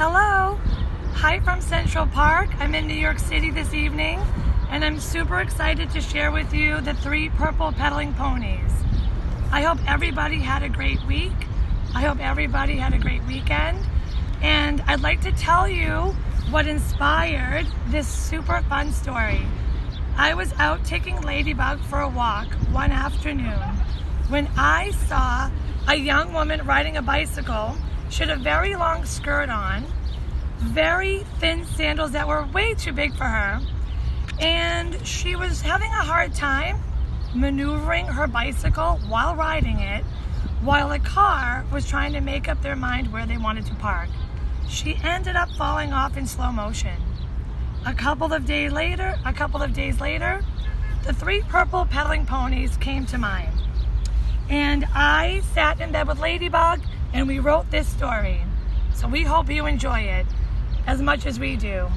Hello. Hi from Central Park. I'm in New York City this evening, and I'm super excited to share with you the 3 purple pedaling ponies. I hope everybody had a great week. I hope everybody had a great weekend. And I'd like to tell you what inspired this super fun story. I was out taking Ladybug for a walk one afternoon when I saw a young woman riding a bicycle. She had a very long skirt on, very thin sandals that were way too big for her, and she was having a hard time maneuvering her bicycle while riding it, while a car was trying to make up their mind where they wanted to park. She ended up falling off in slow motion. A couple of days later, the 3 purple pedaling ponies came to mind. And I sat in bed with Ladybug and we wrote this story. So we hope you enjoy it as much as we do.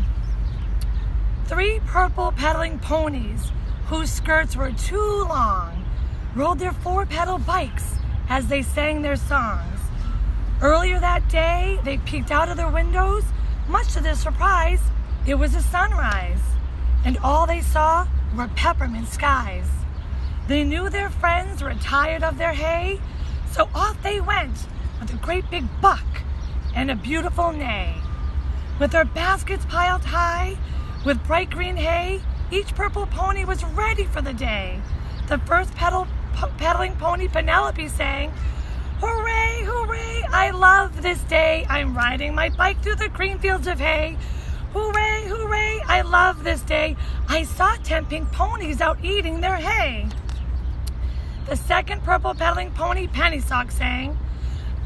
3 purple pedaling ponies whose skirts were too long rode their 4-pedal bikes as they sang their songs. Earlier that day, they peeked out of their windows. Much to their surprise, it was a sunrise, and all they saw were peppermint skies. They knew their friends were tired of their hay, so off they went with a great big buck and a beautiful neigh. With their baskets piled high with bright green hay, each purple pony was ready for the day. The first pedaling pony, Penelope, sang, "Hooray, hooray, I love this day. I'm riding my bike through the green fields of hay. Hooray, hooray, I love this day. I saw 10 pink ponies out eating their hay." The second purple pedaling pony, Pennysock, sang,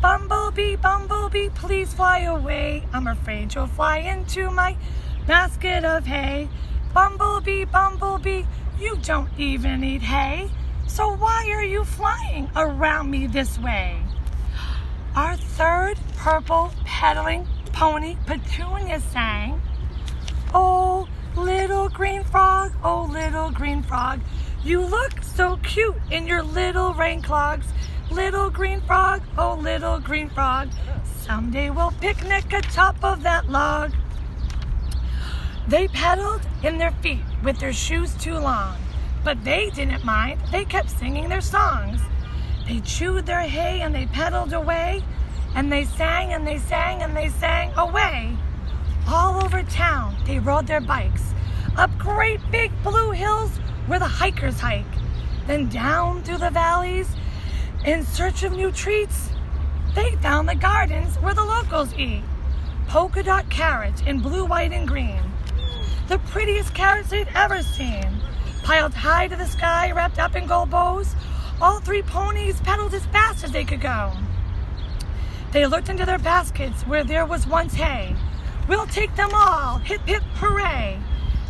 "Bumblebee, bumblebee, please fly away. I'm afraid you'll fly into my basket of hay. Bumblebee, bumblebee, you don't even eat hay. So why are you flying around me this way?" Our third purple pedaling pony, Petunia, sang, "Oh, little green frog, oh, little green frog, you look so cute in your little rain clogs. Little green frog, oh, little green frog, someday we'll picnic atop of that log." They pedaled in their feet with their shoes too long, but they didn't mind. They kept singing their songs. They chewed their hay and they pedaled away, and they sang and they sang and they sang away. All over town they rode their bikes, up great big blue hills where the hikers hike, then down through the valleys in search of new treats. They found the gardens where the locals eat, polka dot carrots in blue, white, and green, the prettiest carrots they'd ever seen, piled high to the sky, wrapped up in gold bows. All 3 ponies pedaled as fast as they could go. They looked into their baskets where there was once hay. "We'll take them all, hip hip hooray."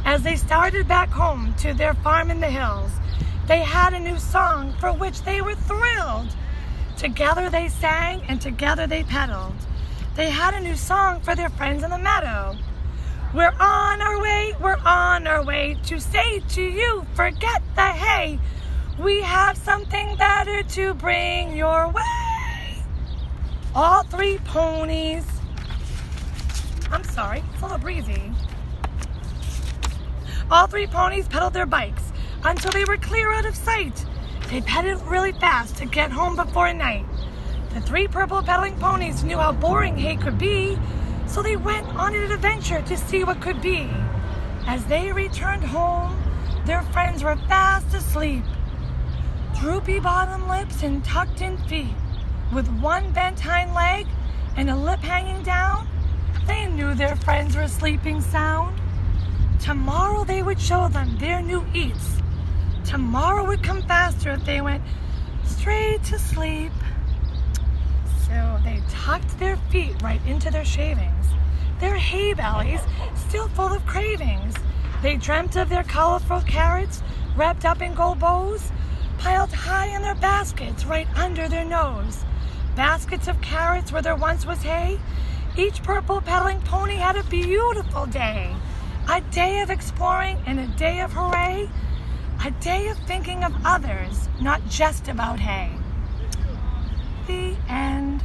As they started back home to their farm in the hills, they had a new song for which they were thrilled. Together they sang and together they pedaled. They had a new song for their friends in the meadow. We're on our way to say to you, forget the hay. We have something better to bring your way." All 3 ponies, it's a little breezy. All 3 ponies pedaled their bikes until they were clear out of sight. They pedaled really fast to get home before night. The 3 purple pedaling ponies knew how boring hay could be, so they went on an adventure to see what could be. As they returned home, their friends were fast asleep. Droopy bottom lips and tucked in feet, with one bent hind leg and a lip hanging down, they knew their friends were sleeping sound. Tomorrow they would show them their new eats. Tomorrow would come faster if they went straight to sleep. So they tucked their feet right into their shavings, their hay bellies still full of cravings. They dreamt of their colorful carrots wrapped up in gold bows, piled high in their baskets right under their nose. Baskets of carrots where there once was hay. Each purple pedaling pony had a beautiful day. A day of exploring and a day of hooray. A day of thinking of others, not just about hay. The end.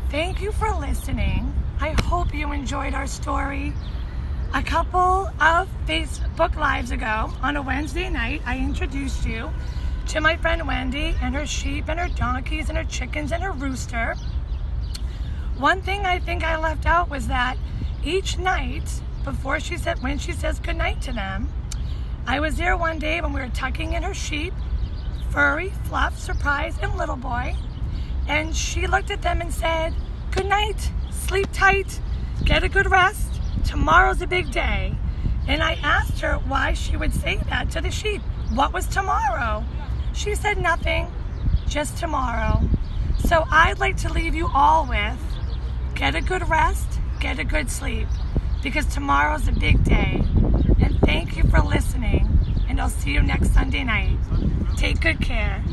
Thank you for listening. I hope you enjoyed our story. A couple of Facebook Lives ago, on a Wednesday night, I introduced you to my friend Wendy and her sheep and her donkeys and her chickens and her rooster. One thing I think I left out was that each night, when she says goodnight to them, I was there one day when we were tucking in her sheep, Furry, Fluff, Surprise, and Little Boy, and she looked at them and said, "Good night, sleep tight, get a good rest. Tomorrow's a big day." And I asked her why she would say that to the sheep. What was tomorrow? She said nothing, just tomorrow. So I'd like to leave you all with, get a good rest, get a good sleep, because tomorrow's a big day. And thank you for listening, and I'll see you next Sunday night. Take good care.